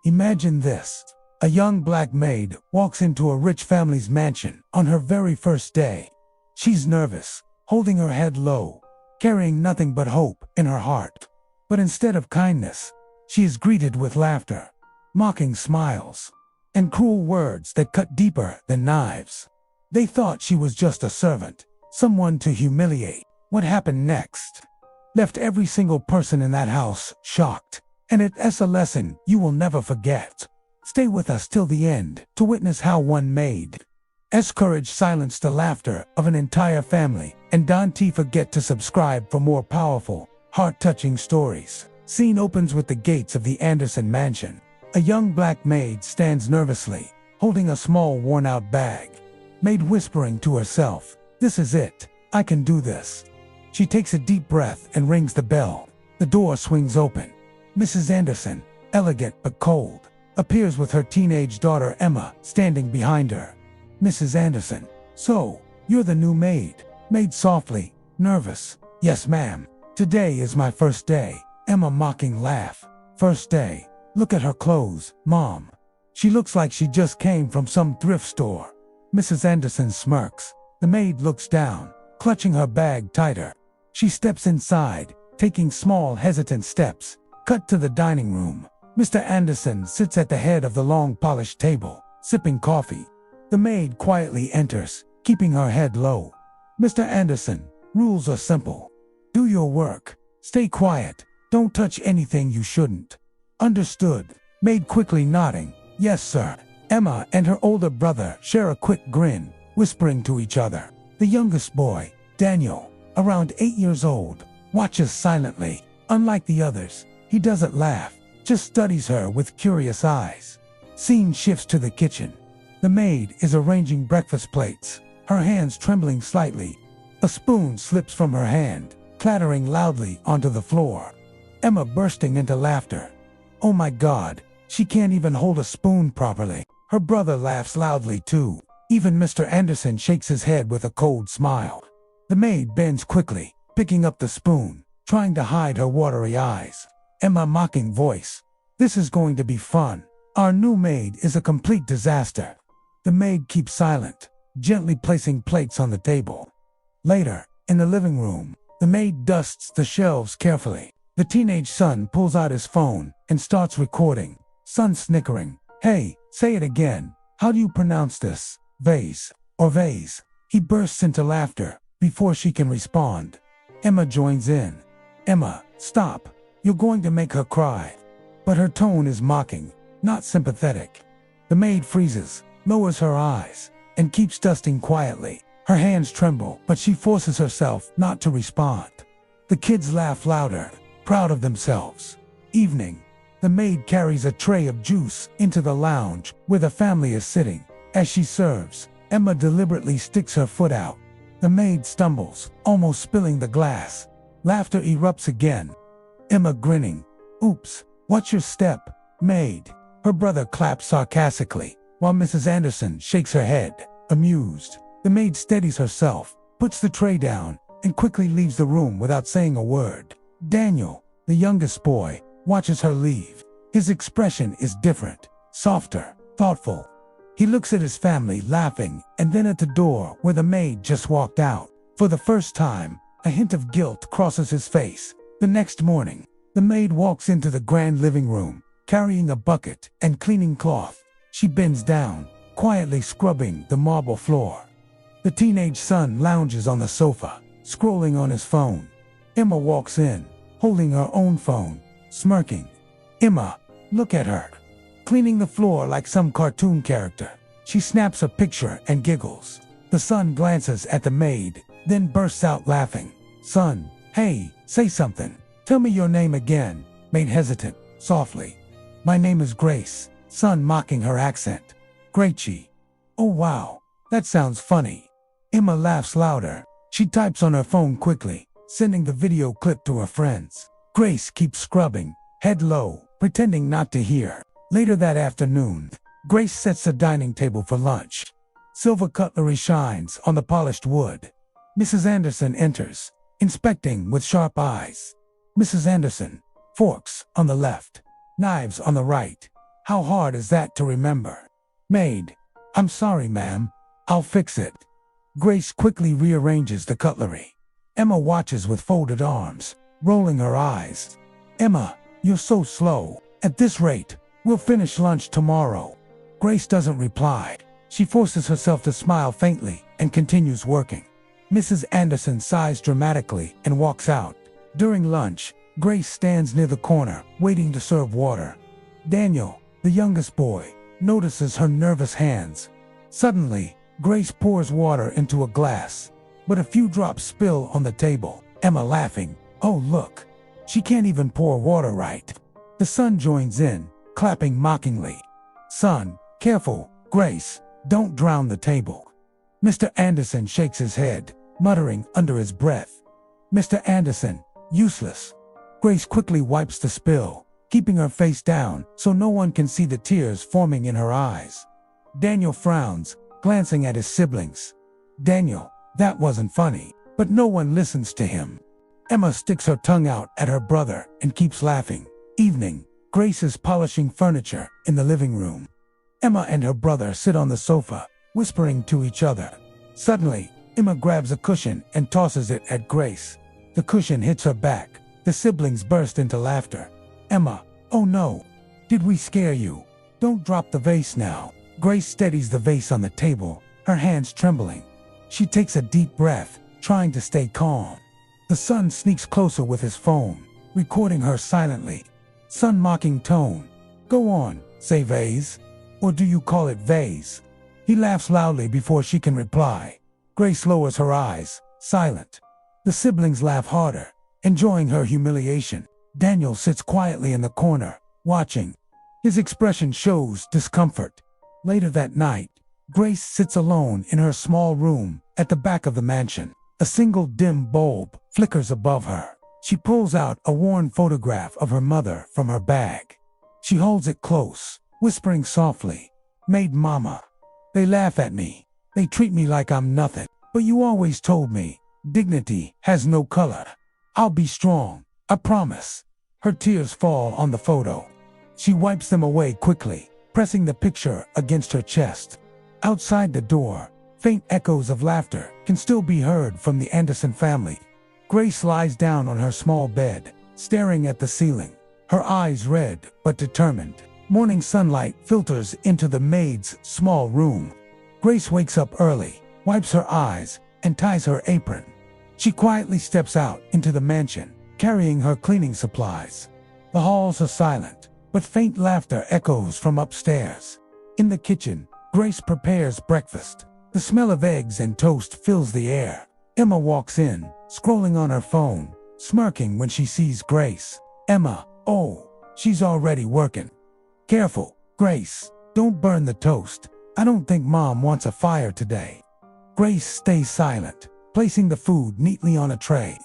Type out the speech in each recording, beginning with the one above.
Imagine this. A young black maid walks into a rich family's mansion on her very first day. She's nervous, holding her head low, carrying nothing but hope in her heart. But instead of kindness, she is greeted with laughter, mocking smiles, and cruel words that cut deeper than knives. They thought she was just a servant, someone to humiliate. What happened next left every single person in that house shocked, and it's a lesson you will never forget. Stay with us till the end to witness how one maid's courage silenced the laughter of an entire family. And don't forget to subscribe for more powerful, heart-touching stories. Scene opens with the gates of the Anderson mansion. A young black maid stands nervously, holding a small worn-out bag. Maid whispering to herself, "This is it. I can do this." She takes a deep breath and rings the bell. The door swings open. Mrs. Anderson, elegant but cold, appears with her teenage daughter Emma standing behind her. Mrs. Anderson, "So, you're the new maid?" Maid softly, nervous, "Yes, ma'am. Today is my first day." Emma mocking laugh. "First day? Look at her clothes, Mom. She looks like she just came from some thrift store." Mrs. Anderson smirks. The maid looks down, clutching her bag tighter. She steps inside, taking small hesitant steps. Cut to the dining room. Mr. Anderson sits at the head of the long polished table, sipping coffee. The maid quietly enters, keeping her head low. "Mr. Anderson, rules are simple. Do your work. Stay quiet. Don't touch anything you shouldn't." "Understood." Maid quickly nodding. "Yes, sir." Emma and her older brother share a quick grin, whispering to each other. The youngest boy, Daniel, around 8 years old, watches silently. Unlike the others, he doesn't laugh, just studies her with curious eyes. Scene shifts to the kitchen. The maid is arranging breakfast plates, her hands trembling slightly. A spoon slips from her hand, clattering loudly onto the floor. Emma bursting into laughter. "Oh my God, she can't even hold a spoon properly." Her brother laughs loudly too. Even Mr. Anderson shakes his head with a cold smile. The maid bends quickly, picking up the spoon, trying to hide her watery eyes. Emma mocking voice, "This is going to be fun. Our new maid is a complete disaster." The maid keeps silent, gently placing plates on the table. Later, in the living room, the maid dusts the shelves carefully. The teenage son pulls out his phone and starts recording. Son snickering, "Hey, say it again. How do you pronounce this? Vase or vase?" He bursts into laughter before she can respond. Emma joins in. "Emma, stop. You're going to make her cry." But her tone is mocking, not sympathetic. The maid freezes, lowers her eyes, and keeps dusting quietly. Her hands tremble, but she forces herself not to respond. The kids laugh louder, proud of themselves. Evening. The maid carries a tray of juice into the lounge where the family is sitting. As she serves, Emma deliberately sticks her foot out. The maid stumbles, almost spilling the glass. Laughter erupts again. Emma grinning. "Oops, what's your step, maid?" Her brother claps sarcastically, while Mrs. Anderson shakes her head, amused. The maid steadies herself, puts the tray down, and quickly leaves the room without saying a word. Daniel, the youngest boy, watches her leave. His expression is different, softer, thoughtful. He looks at his family laughing and then at the door where the maid just walked out. For the first time, a hint of guilt crosses his face. The next morning, the maid walks into the grand living room, carrying a bucket and cleaning cloth. She bends down, quietly scrubbing the marble floor. The teenage son lounges on the sofa, scrolling on his phone. Emma walks in, holding her own phone, smirking. "Emma, look at her. Cleaning the floor like some cartoon character." She snaps a picture and giggles. The son glances at the maid, then bursts out laughing. "Son, hey, say something. Tell me your name again." Maid hesitant, softly. "My name is Grace." Son mocking her accent. "Gracie. Oh wow, that sounds funny." Emma laughs louder. She types on her phone quickly, sending the video clip to her friends. Grace keeps scrubbing, head low, pretending not to hear. Later that afternoon, Grace sets the dining table for lunch. Silver cutlery shines on the polished wood. Mrs. Anderson enters, inspecting with sharp eyes. Mrs. Anderson, forks on the left, knives on the right. How hard is that to remember? Maid, I'm sorry, ma'am. I'll fix it. Grace quickly rearranges the cutlery. Emma watches with folded arms, rolling her eyes. Emma, you're so slow. At this rate, we'll finish lunch tomorrow. Grace doesn't reply. She forces herself to smile faintly and continues working. Mrs. Anderson sighs dramatically and walks out. During lunch, Grace stands near the corner, waiting to serve water. Daniel, the youngest boy, notices her nervous hands. Suddenly, Grace pours water into a glass, but a few drops spill on the table. Emma laughing, "Oh look, she can't even pour water right." The son joins in, clapping mockingly. "Son, careful, Grace, don't drown the table." Mr. Anderson shakes his head, muttering under his breath. "Mr. Anderson, useless." Grace quickly wipes the spill, keeping her face down so no one can see the tears forming in her eyes. Daniel frowns, glancing at his siblings. "Daniel, that wasn't funny," but no one listens to him. Emma sticks her tongue out at her brother and keeps laughing. Evening, Grace is polishing furniture in the living room. Emma and her brother sit on the sofa, whispering to each other. Suddenly, Emma grabs a cushion and tosses it at Grace. The cushion hits her back. The siblings burst into laughter. Emma, "Oh no! Did we scare you? Don't drop the vase now." Grace steadies the vase on the table, her hands trembling. She takes a deep breath, trying to stay calm. The son sneaks closer with his phone, recording her silently. Son mocking tone. "Go on, say vase. Or do you call it vase?" He laughs loudly before she can reply. Grace lowers her eyes, silent. The siblings laugh harder, enjoying her humiliation. Daniel sits quietly in the corner, watching. His expression shows discomfort. Later that night, Grace sits alone in her small room at the back of the mansion. A single dim bulb flickers above her. She pulls out a worn photograph of her mother from her bag. She holds it close, whispering softly, "Maid Mama. They laugh at me. They treat me like I'm nothing. But you always told me, dignity has no color. I'll be strong, I promise." Her tears fall on the photo. She wipes them away quickly, pressing the picture against her chest. Outside the door, faint echoes of laughter can still be heard from the Anderson family. Grace lies down on her small bed, staring at the ceiling, her eyes red but determined. Morning sunlight filters into the maid's small room. Grace wakes up early, wipes her eyes, and ties her apron. She quietly steps out into the mansion, carrying her cleaning supplies. The halls are silent, but faint laughter echoes from upstairs. In the kitchen, Grace prepares breakfast. The smell of eggs and toast fills the air. Emma walks in, scrolling on her phone, smirking when she sees Grace. Emma, oh, she's already working. "Careful, Grace, don't burn the toast. I don't think Mom wants a fire today." Grace stays silent, placing the food neatly on a tray.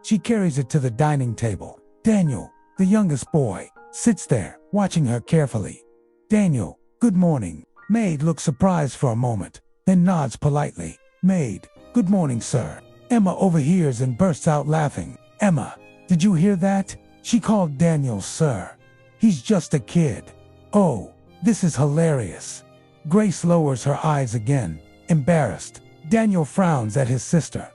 She carries it to the dining table. Daniel, the youngest boy, sits there, watching her carefully. "Daniel, good morning." Maid looks surprised for a moment, then nods politely. "Maid, good morning, sir." Emma overhears and bursts out laughing. "Emma, did you hear that? She called Daniel sir. He's just a kid. Oh, this is hilarious." Grace lowers her eyes again, embarrassed. Daniel frowns at his sister.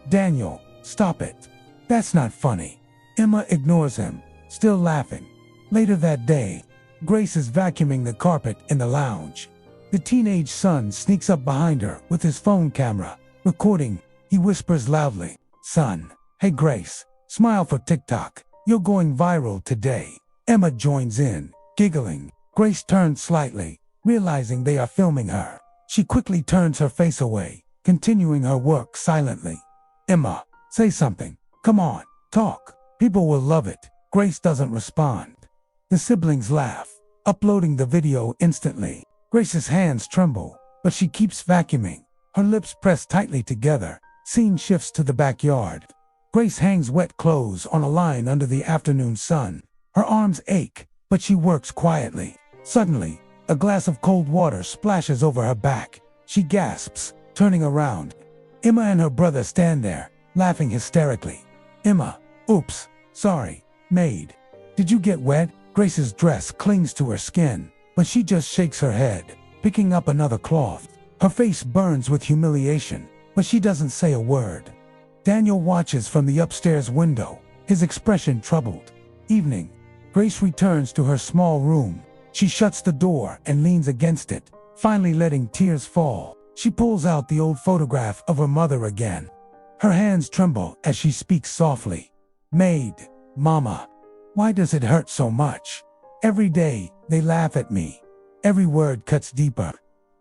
"Daniel, stop it. That's not funny." Emma ignores him, still laughing. Later that day, Grace is vacuuming the carpet in the lounge. The teenage son sneaks up behind her with his phone camera, recording. He whispers loudly, "Son, hey Grace, smile for TikTok. You're going viral today." Emma joins in, giggling. Grace turns slightly, realizing they are filming her. She quickly turns her face away, continuing her work silently. "Emma, say something. Come on, talk. People will love it." Grace doesn't respond. The siblings laugh, uploading the video instantly. Grace's hands tremble, but she keeps vacuuming, her lips pressed tightly together. Scene shifts to the backyard. Grace hangs wet clothes on a line under the afternoon sun. Her arms ache, but she works quietly. Suddenly, a glass of cold water splashes over her back. She gasps, turning around. Emma and her brother stand there, laughing hysterically. "Emma, oops, sorry, Maid. Did you get wet?" Grace's dress clings to her skin, but she just shakes her head, picking up another cloth. Her face burns with humiliation, but she doesn't say a word. Daniel watches from the upstairs window, his expression troubled. Evening. Grace returns to her small room. She shuts the door and leans against it, finally letting tears fall. She pulls out the old photograph of her mother again. Her hands tremble as she speaks softly. Maid, Mama, why does it hurt so much? Every day, they laugh at me. Every word cuts deeper.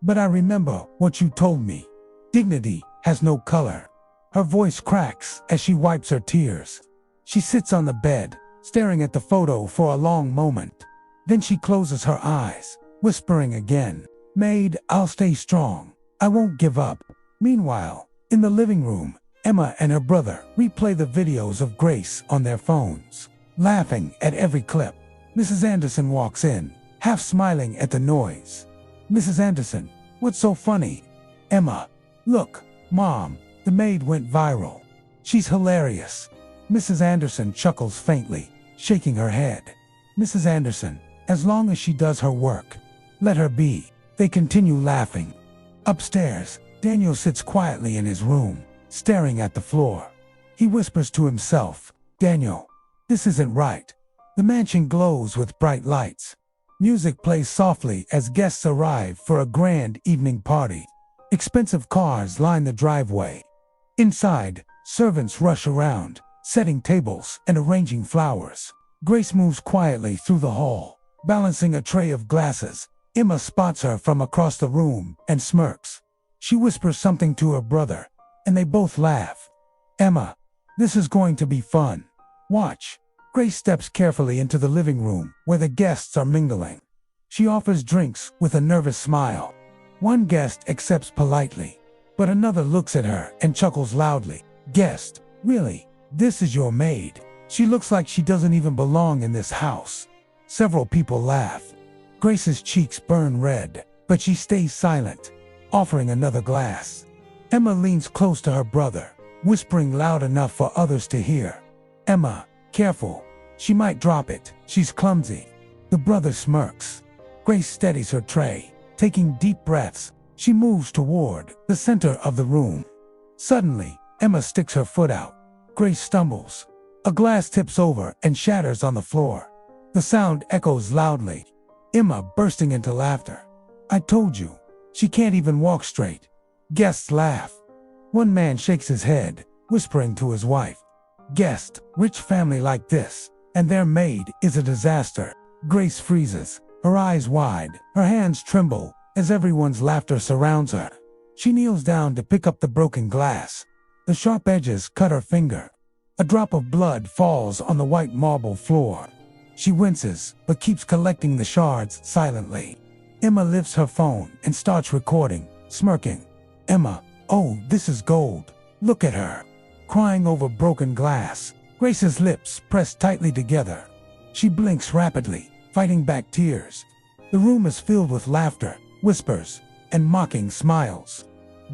But I remember what you told me. Dignity has no color. Her voice cracks as she wipes her tears. She sits on the bed, staring at the photo for a long moment. Then she closes her eyes, whispering again, Maid, I'll stay strong. I won't give up. Meanwhile, in the living room, Emma and her brother replay the videos of Grace on their phones, laughing at every clip. Mrs. Anderson walks in, half smiling at the noise. Mrs. Anderson, what's so funny? Emma, look, Mom, the maid went viral. She's hilarious. Mrs. Anderson chuckles faintly, shaking her head. Mrs. Anderson, as long as she does her work, let her be. They continue laughing. Upstairs, Daniel sits quietly in his room, staring at the floor. He whispers to himself, Daniel, this isn't right. The mansion glows with bright lights. Music plays softly as guests arrive for a grand evening party. Expensive cars line the driveway. Inside, servants rush around, setting tables and arranging flowers. Grace moves quietly through the hall, balancing a tray of glasses. Emma spots her from across the room and smirks. She whispers something to her brother, and they both laugh. Emma, this is going to be fun. Watch. Grace steps carefully into the living room where the guests are mingling. She offers drinks with a nervous smile. One guest accepts politely, but another looks at her and chuckles loudly. Guest, really? This is your maid? She looks like she doesn't even belong in this house. Several people laugh. Grace's cheeks burn red, but she stays silent, offering another glass. Emma leans close to her brother, whispering loud enough for others to hear. Emma, careful. She might drop it. She's clumsy. The brother smirks. Grace steadies her tray, taking deep breaths. She moves toward the center of the room. Suddenly, Emma sticks her foot out. Grace stumbles. A glass tips over and shatters on the floor. The sound echoes loudly. Emma bursting into laughter. I told you. She can't even walk straight. Guests laugh. One man shakes his head, whispering to his wife. Guest, rich family like this, and their maid is a disaster. Grace freezes, her eyes wide, her hands tremble as everyone's laughter surrounds her. She kneels down to pick up the broken glass. The sharp edges cut her finger. A drop of blood falls on the white marble floor. She winces, but keeps collecting the shards silently. Emma lifts her phone and starts recording, smirking. Emma, oh, this is gold. Look at her. Crying over broken glass. Grace's lips press tightly together. She blinks rapidly, fighting back tears. The room is filled with laughter, whispers, and mocking smiles.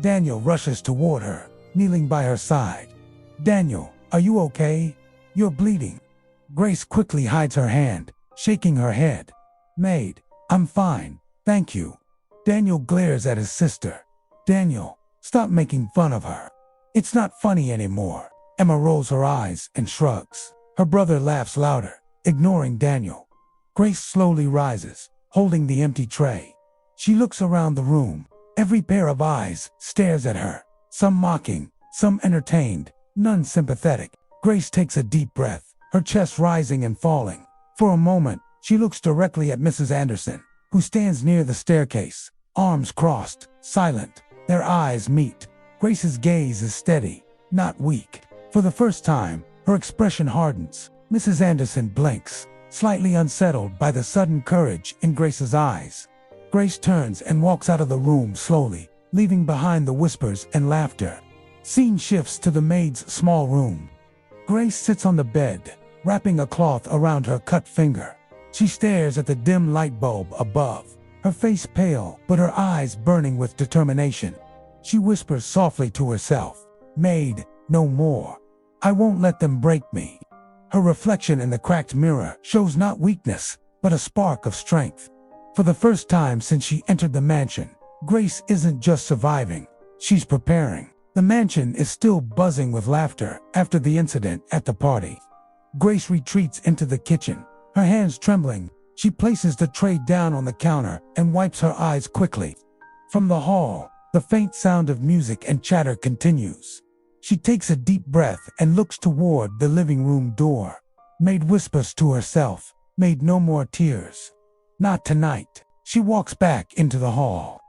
Daniel rushes toward her, kneeling by her side. Daniel, are you okay? You're bleeding. Grace quickly hides her hand, shaking her head. Maid, I'm fine, thank you. Daniel glares at his sister. Daniel, stop making fun of her. It's not funny anymore. Emma rolls her eyes and shrugs. Her brother laughs louder, ignoring Daniel. Grace slowly rises, holding the empty tray. She looks around the room. Every pair of eyes stares at her, some mocking, some entertained, none sympathetic. Grace takes a deep breath, her chest rising and falling. For a moment, she looks directly at Mrs. Anderson, who stands near the staircase, arms crossed, silent. Their eyes meet. Grace's gaze is steady, not weak. For the first time, her expression hardens. Mrs. Anderson blinks, slightly unsettled by the sudden courage in Grace's eyes. Grace turns and walks out of the room slowly, leaving behind the whispers and laughter. Scene shifts to the maid's small room. Grace sits on the bed, wrapping a cloth around her cut finger. She stares at the dim light bulb above, her face pale but her eyes burning with determination. She whispers softly to herself, Maid, no more. I won't let them break me. Her reflection in the cracked mirror shows not weakness, but a spark of strength. For the first time since she entered the mansion, Grace isn't just surviving, she's preparing. The mansion is still buzzing with laughter after the incident at the party. Grace retreats into the kitchen, her hands trembling. She places the tray down on the counter and wipes her eyes quickly. From the hall, the faint sound of music and chatter continues. She takes a deep breath and looks toward the living room door. Maid whispers to herself, "Maid, no more tears. Not tonight." She walks back into the hall.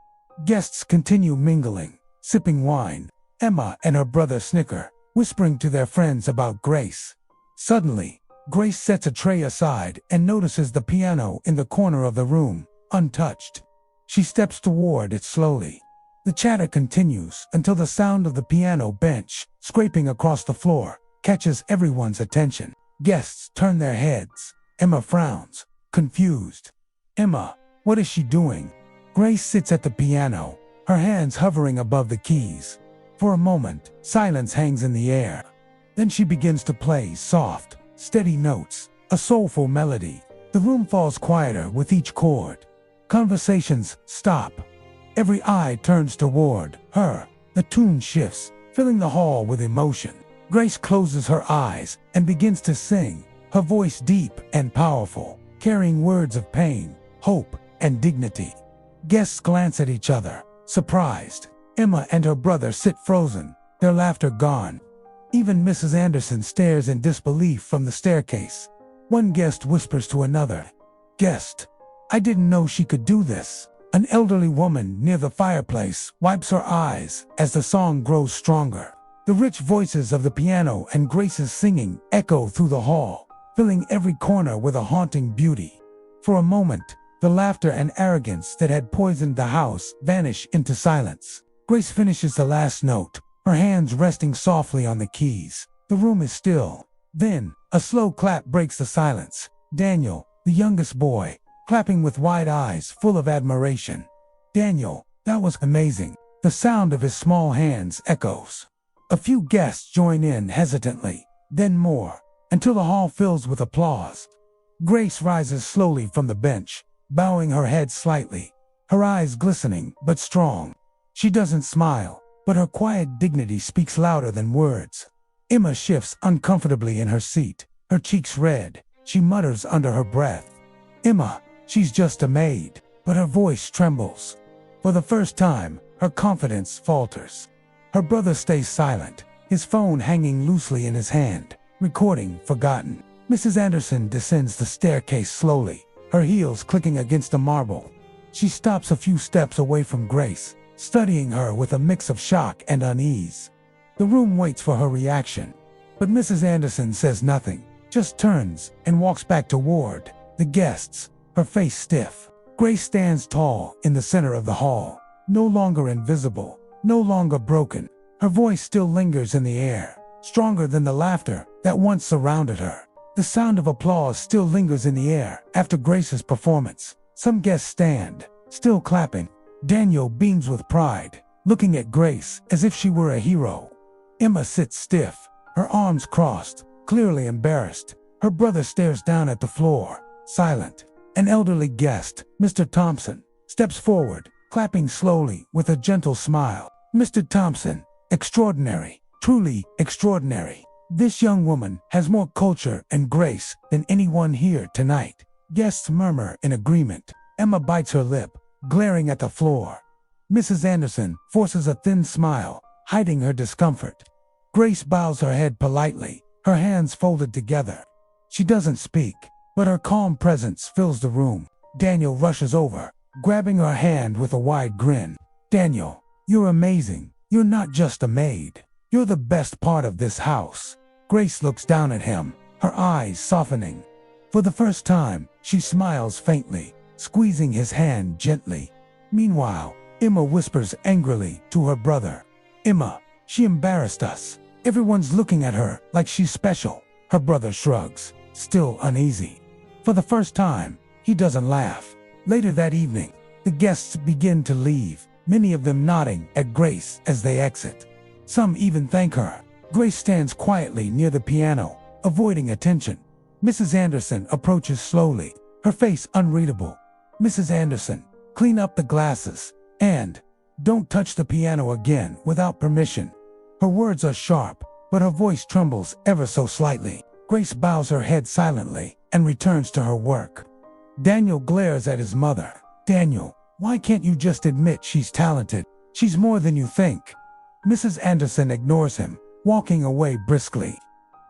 Guests continue mingling, sipping wine. Emma and her brother snicker, whispering to their friends about Grace. Suddenly, Grace sets a tray aside and notices the piano in the corner of the room, untouched. She steps toward it slowly. The chatter continues until the sound of the piano bench scraping across the floor catches everyone's attention. Guests turn their heads. Emma frowns, confused. "Emma, what is she doing?" Grace sits at the piano, her hands hovering above the keys. For a moment, silence hangs in the air. Then she begins to play soft, steady notes, a soulful melody. The room falls quieter with each chord. Conversations stop. Every eye turns toward her. The tune shifts, filling the hall with emotion. Grace closes her eyes and begins to sing, her voice deep and powerful, carrying words of pain, hope, and dignity. Guests glance at each other, surprised. Emma and her brother sit frozen, their laughter gone. Even Mrs. Anderson stares in disbelief from the staircase. One guest whispers to another, "Guest, I didn't know she could do this." An elderly woman near the fireplace wipes her eyes as the song grows stronger. The rich voices of the piano and Grace's singing echo through the hall, filling every corner with a haunting beauty. For a moment, the laughter and arrogance that had poisoned the house vanish into silence. Grace finishes the last note, her hands resting softly on the keys. The room is still. Then, a slow clap breaks the silence. Daniel, the youngest boy, clapping with wide eyes full of admiration. "Daniel, that was amazing." The sound of his small hands echoes. A few guests join in hesitantly, then more, until the hall fills with applause. Grace rises slowly from the bench, bowing her head slightly, her eyes glistening but strong. She doesn't smile, but her quiet dignity speaks louder than words. Emma shifts uncomfortably in her seat, her cheeks red. She mutters under her breath, "Emma, she's just a maid." But her voice trembles. For the first time, her confidence falters. Her brother stays silent, his phone hanging loosely in his hand, recording forgotten. Mrs. Anderson descends the staircase slowly, her heels clicking against the marble. She stops a few steps away from Grace, studying her with a mix of shock and unease. The room waits for her reaction, but Mrs. Anderson says nothing, just turns and walks back toward the guests, her face stiff. Grace stands tall in the center of the hall, no longer invisible, no longer broken. Her voice still lingers in the air, stronger than the laughter that once surrounded her. The sound of applause still lingers in the air after Grace's performance. Some guests stand, still clapping. Daniel beams with pride, looking at Grace as if she were a hero. Emma sits stiff, her arms crossed, clearly embarrassed. Her brother stares down at the floor, silent. An elderly guest, Mr. Thompson, steps forward, clapping slowly with a gentle smile. "Mr. Thompson, extraordinary, truly extraordinary. This young woman has more culture and grace than anyone here tonight." Guests murmur in agreement. Emma bites her lip, glaring at the floor. Mrs. Anderson forces a thin smile, hiding her discomfort. Grace bows her head politely, her hands folded together. She doesn't speak, but her calm presence fills the room. Daniel rushes over, grabbing her hand with a wide grin. "Daniel, you're amazing. You're not just a maid. You're the best part of this house." Grace looks down at him, her eyes softening. For the first time, she smiles faintly, squeezing his hand gently. Meanwhile, Emma whispers angrily to her brother, "Emma, she embarrassed us. Everyone's looking at her like she's special." Her brother shrugs, still uneasy. For the first time, he doesn't laugh. Later that evening, the guests begin to leave, many of them nodding at Grace as they exit. Some even thank her. Grace stands quietly near the piano, avoiding attention. Mrs. Anderson approaches slowly, her face unreadable. Mrs. Anderson, clean up the glasses, and don't touch the piano again without permission. Her words are sharp, but her voice trembles ever so slightly. Grace bows her head silently and returns to her work. Daniel glares at his mother. Daniel, why can't you just admit she's talented? She's more than you think. Mrs. Anderson ignores him, walking away briskly.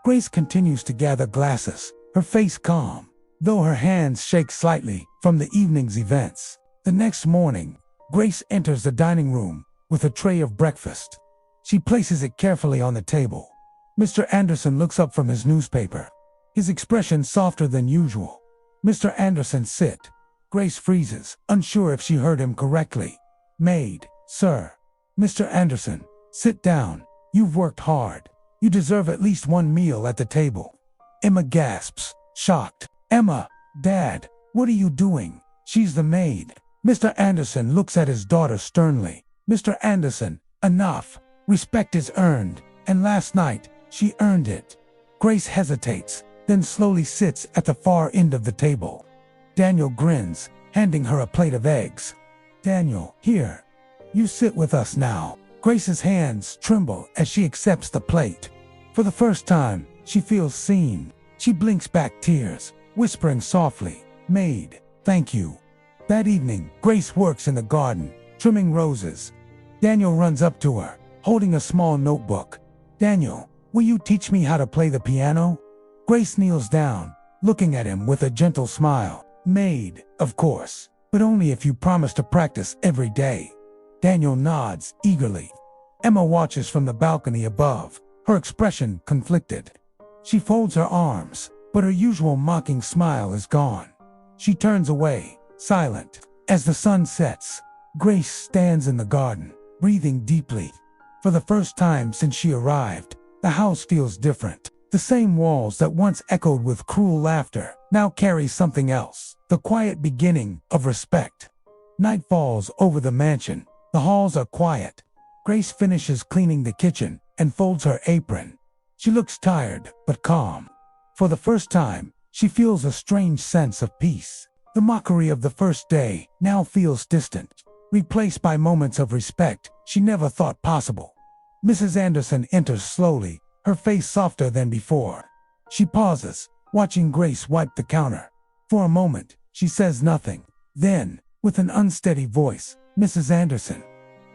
Grace continues to gather glasses, her face calm, though her hands shake slightly from the evening's events. The next morning, Grace enters the dining room with a tray of breakfast. She places it carefully on the table. Mr. Anderson looks up from his newspaper, his expression softer than usual. Mr. Anderson, sit. Grace freezes, unsure if she heard him correctly. Maid, sir. Mr. Anderson, sit down. You've worked hard. You deserve at least one meal at the table. Emma gasps, shocked. Emma, Dad, what are you doing? She's the maid. Mr. Anderson looks at his daughter sternly. Mr. Anderson, enough. Respect is earned, and last night, she earned it. Grace hesitates, then slowly sits at the far end of the table. Daniel grins, handing her a plate of eggs. Daniel, here. You sit with us now. Grace's hands tremble as she accepts the plate. For the first time, she feels seen. She blinks back tears, whispering softly, Maid, thank you. That evening, Grace works in the garden, trimming roses. Daniel runs up to her, holding a small notebook. Daniel, will you teach me how to play the piano? Grace kneels down, looking at him with a gentle smile. Maid, of course, but only if you promise to practice every day. Daniel nods eagerly. Emma watches from the balcony above, her expression conflicted. She folds her arms, but her usual mocking smile is gone. She turns away, silent. As the sun sets, Grace stands in the garden, breathing deeply. For the first time since she arrived, the house feels different. The same walls that once echoed with cruel laughter now carry something else, the quiet beginning of respect. Night falls over the mansion. The halls are quiet. Grace finishes cleaning the kitchen and folds her apron. She looks tired but calm. For the first time, she feels a strange sense of peace. The mockery of the first day now feels distant, replaced by moments of respect she never thought possible. Mrs. Anderson enters slowly, her face softer than before. She pauses, watching Grace wipe the counter. For a moment, she says nothing. Then, with an unsteady voice, Mrs. Anderson,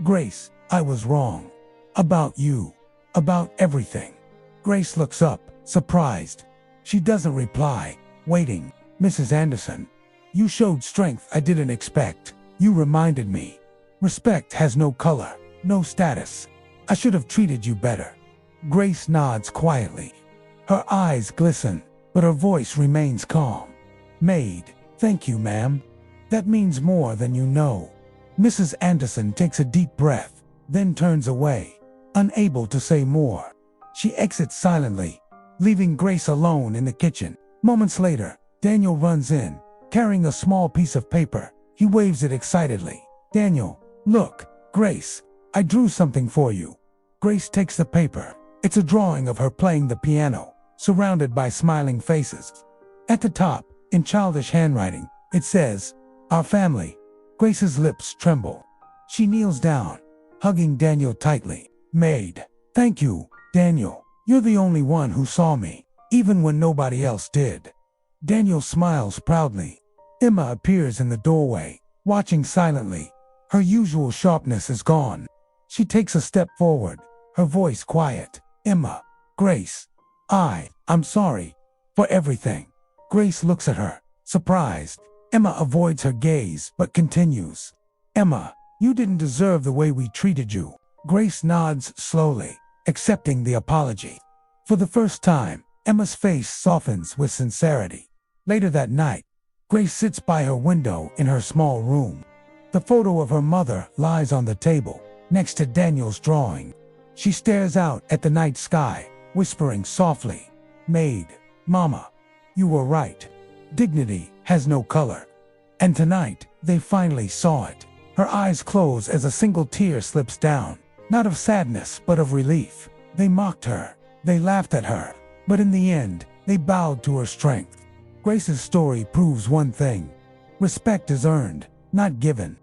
Grace, I was wrong. About you. About everything. Grace looks up, surprised. She doesn't reply, waiting. Mrs. Anderson, you showed strength I didn't expect. You reminded me. Respect has no color, no status. I should have treated you better. Grace nods quietly. Her eyes glisten, but her voice remains calm. Maid, thank you, ma'am. That means more than you know. Mrs. Anderson takes a deep breath, then turns away, unable to say more. She exits silently, leaving Grace alone in the kitchen. Moments later, Daniel runs in, carrying a small piece of paper. He waves it excitedly. Daniel, look, Grace, I drew something for you. Grace takes the paper. It's a drawing of her playing the piano, surrounded by smiling faces. At the top, in childish handwriting, it says, Our family. Grace's lips tremble. She kneels down, hugging Daniel tightly. Maid, thank you, Daniel. You're the only one who saw me, even when nobody else did. Daniel smiles proudly. Emma appears in the doorway, watching silently. Her usual sharpness is gone. She takes a step forward, her voice quiet. Emma, Grace, I'm sorry for everything. Grace looks at her, surprised. Emma avoids her gaze, but continues. Emma, you didn't deserve the way we treated you. Grace nods slowly, accepting the apology. For the first time, Emma's face softens with sincerity. Later that night, Grace sits by her window in her small room. The photo of her mother lies on the table, next to Daniel's drawing. She stares out at the night sky, whispering softly, Maid, Mama, you were right. Dignity has no color. And tonight, they finally saw it. Her eyes close as a single tear slips down, not of sadness but of relief. They mocked her, they laughed at her, but in the end, they bowed to her strength. Grace's story proves one thing. Respect is earned, not given.